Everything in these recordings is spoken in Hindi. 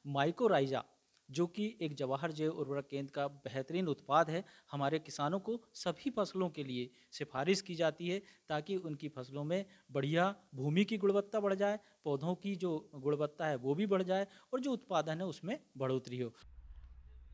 माइकोराइज़ा, जो कि एक जवाहर जैव उर्वरक केंद्र का बेहतरीन उत्पाद है, हमारे किसानों को सभी फसलों के लिए सिफ़ारिश की जाती है ताकि उनकी फसलों में बढ़िया भूमि की गुणवत्ता बढ़ जाए, पौधों की जो गुणवत्ता है वो भी बढ़ जाए और जो उत्पादन है उसमें बढ़ोतरी हो।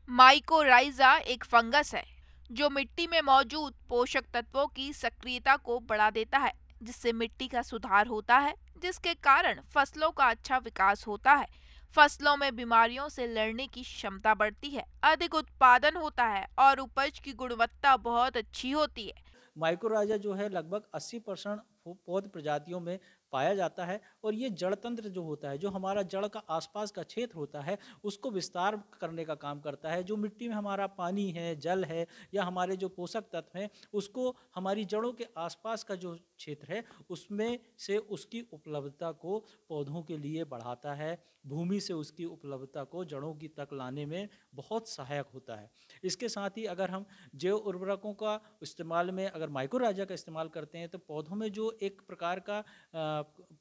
माइकोराइज़ा एक फंगस है जो मिट्टी में मौजूद पोषक तत्वों की सक्रियता को बढ़ा देता है, जिससे मिट्टी का सुधार होता है, जिसके कारण फसलों का अच्छा विकास होता है। फसलों में बीमारियों से लड़ने की क्षमता बढ़ती है, अधिक उत्पादन होता है और उपज की गुणवत्ता बहुत अच्छी होती है। माइकोराजा जो है लगभग 80% पौध प्रजातियों में पाया जाता है और ये जड़ तंत्र जो होता है, जो हमारा जड़ का आसपास का क्षेत्र होता है, उसको विस्तार करने का काम करता है। जो मिट्टी में हमारा पानी है, जल है या हमारे जो पोषक तत्व हैं, उसको हमारी जड़ों के आसपास का जो क्षेत्र है, उसमें से उसकी उपलब्धता को पौधों के लिए बढ़ाता है। भूमि से उसकी उपलब्धता को जड़ों की तक लाने में बहुत सहायक होता है। इसके साथ ही अगर हम जैव उर्वरकों का इस्तेमाल में अगर माइक्रोराजा का इस्तेमाल करते हैं तो पौधों में जो एक प्रकार का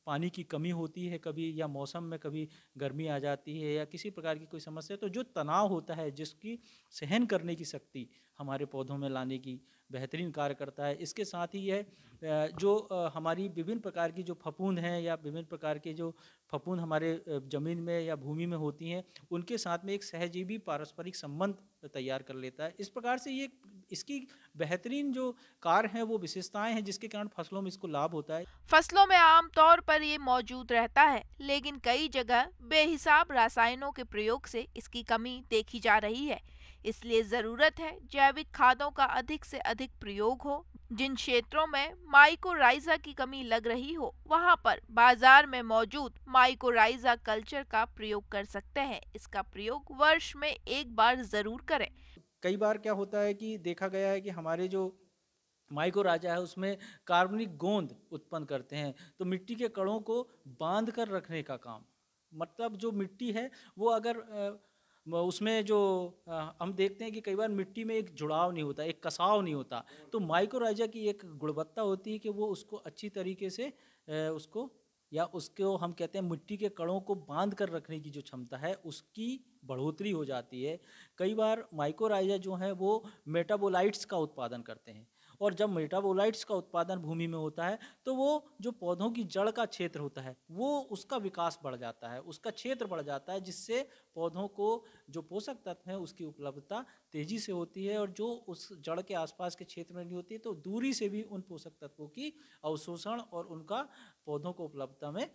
पानी की कमी होती है कभी, या मौसम में कभी गर्मी आ जाती है या किसी प्रकार की कोई समस्या, तो जो तनाव होता है जिसकी सहन करने की शक्ति हमारे पौधों में लाने की बेहतरीन कार्य करता है। इसके साथ ही यह जो हमारी विभिन्न प्रकार की जो फफूंद हैं या विभिन्न प्रकार के जो फफूंद हमारे ज़मीन में या भूमि में होती हैं, उनके साथ में एक सहजीवी पारस्परिक संबंध तैयार कर लेता है। इस प्रकार से ये इसकी बेहतरीन जो कार्य हैं वो विशेषताएं हैं जिसके कारण फसलों में इसको लाभ होता है। फसलों में आमतौर पर ये मौजूद रहता है, लेकिन कई जगह बेहिसाब रासायनों के प्रयोग से इसकी कमी देखी जा रही है। इसलिए जरूरत है जैविक खादों का अधिक से अधिक प्रयोग हो। जिन क्षेत्रों में माइकोराइजा की कमी लग रही हो, वहां पर बाजार में मौजूद माइकोराइजा कल्चर का प्रयोग कर सकते हैं। इसका प्रयोग वर्ष में एक बार जरूर करें। कई बार क्या होता है कि देखा गया है कि हमारे जो माइकोराजा है उसमें कार्बनिक गोंद उत्पन्न करते हैं, तो मिट्टी के कणों को बांध कर रखने का काम, मतलब जो मिट्टी है वो अगर उसमें जो हम देखते हैं कि कई बार मिट्टी में एक जुड़ाव नहीं होता, एक कसाव नहीं होता, तो माइकोराजा की एक गुणवत्ता होती है कि वो उसको अच्छी तरीके से उसको या उसको हम कहते हैं मिट्टी के कणों को बांध कर रखने की जो क्षमता है उसकी बढ़ोतरी हो जाती है। कई बार माइकोराइजा जो है वो मेटाबोलाइट्स का उत्पादन करते हैं, और जब मेटाबोलाइट्स का उत्पादन भूमि में होता है तो वो जो पौधों की जड़ का क्षेत्र होता है वो उसका विकास बढ़ जाता है, उसका क्षेत्र बढ़ जाता है, जिससे पौधों को जो पोषक तत्व हैं उसकी उपलब्धता तेजी से होती है, और जो उस जड़ के आसपास के क्षेत्र में नहीं होती तो दूरी से भी उन पोषक तत्वों की अवशोषण और उनका पौधों को उपलब्धता में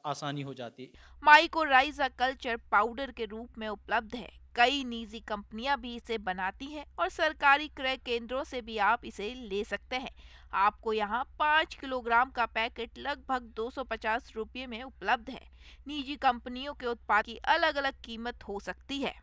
आसानी हो जाती है। माइकोराइजा कल्चर पाउडर के रूप में उपलब्ध है। कई निजी कंपनियां भी इसे बनाती हैं और सरकारी क्रय केंद्रों से भी आप इसे ले सकते हैं। आपको यहाँ 5 किलोग्राम का पैकेट लगभग 250 रुपये में उपलब्ध है। निजी कंपनियों के उत्पाद की अलग अलग कीमत हो सकती है।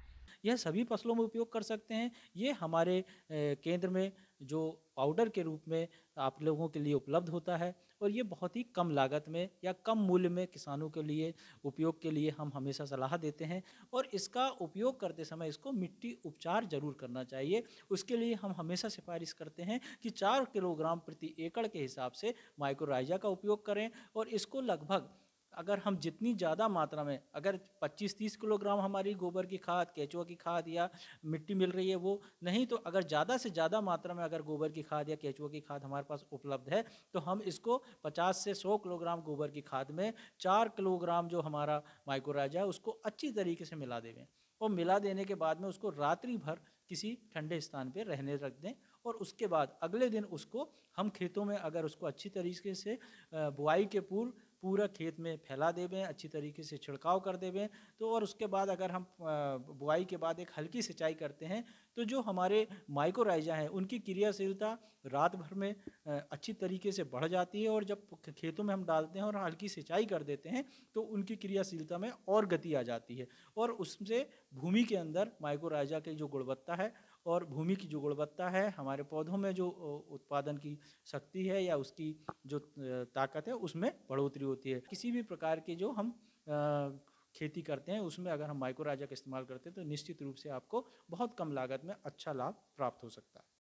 यह सभी फसलों में उपयोग कर सकते हैं। ये हमारे केंद्र में जो पाउडर के रूप में आप लोगों के लिए उपलब्ध होता है, और ये बहुत ही कम लागत में या कम मूल्य में किसानों के लिए उपयोग के लिए हम हमेशा सलाह देते हैं। और इसका उपयोग करते समय इसको मिट्टी उपचार ज़रूर करना चाहिए। उसके लिए हम हमेशा सिफारिश करते हैं कि 4 किलोग्राम प्रति एकड़ के हिसाब से माइक्रोराइजा का उपयोग करें, और इसको लगभग अगर हम जितनी ज़्यादा मात्रा में अगर 25-30 किलोग्राम हमारी गोबर की खाद, केंचुआ की खाद या मिट्टी मिल रही है वो नहीं, तो अगर ज़्यादा से ज़्यादा मात्रा में अगर गोबर की खाद या केंचुआ की खाद हमारे पास उपलब्ध है तो हम इसको 50 से 100 किलोग्राम गोबर की खाद में 4 किलोग्राम जो हमारा माइक्रोराजा है उसको अच्छी तरीके से मिला देवें, और मिला देने के बाद में उसको रात्रि भर किसी ठंडे स्थान पर रहने रख दें, और उसके बाद अगले दिन उसको हम खेतों में अगर उसको अच्छी तरीके से बुआई के पूर्व पूरा खेत में फैला देवें, अच्छी तरीके से छिड़काव कर देवें, तो और उसके बाद अगर हम बुआई के बाद एक हल्की सिंचाई करते हैं तो जो हमारे माइकोराइजा हैं उनकी क्रियाशीलता रात भर में अच्छी तरीके से बढ़ जाती है, और जब खेतों में हम डालते हैं और हल्की सिंचाई कर देते हैं तो उनकी क्रियाशीलता में और गति आ जाती है, और उससे भूमि के अंदर माइकोराइजा की जो गुणवत्ता है और भूमि की जो गुणवत्ता है, हमारे पौधों में जो उत्पादन की शक्ति है या उसकी जो ताकत है उसमें बढ़ोतरी होती है। किसी भी प्रकार के जो हम खेती करते हैं उसमें अगर हम माइक्रोराजा का इस्तेमाल करते हैं तो निश्चित रूप से आपको बहुत कम लागत में अच्छा लाभ प्राप्त हो सकता है।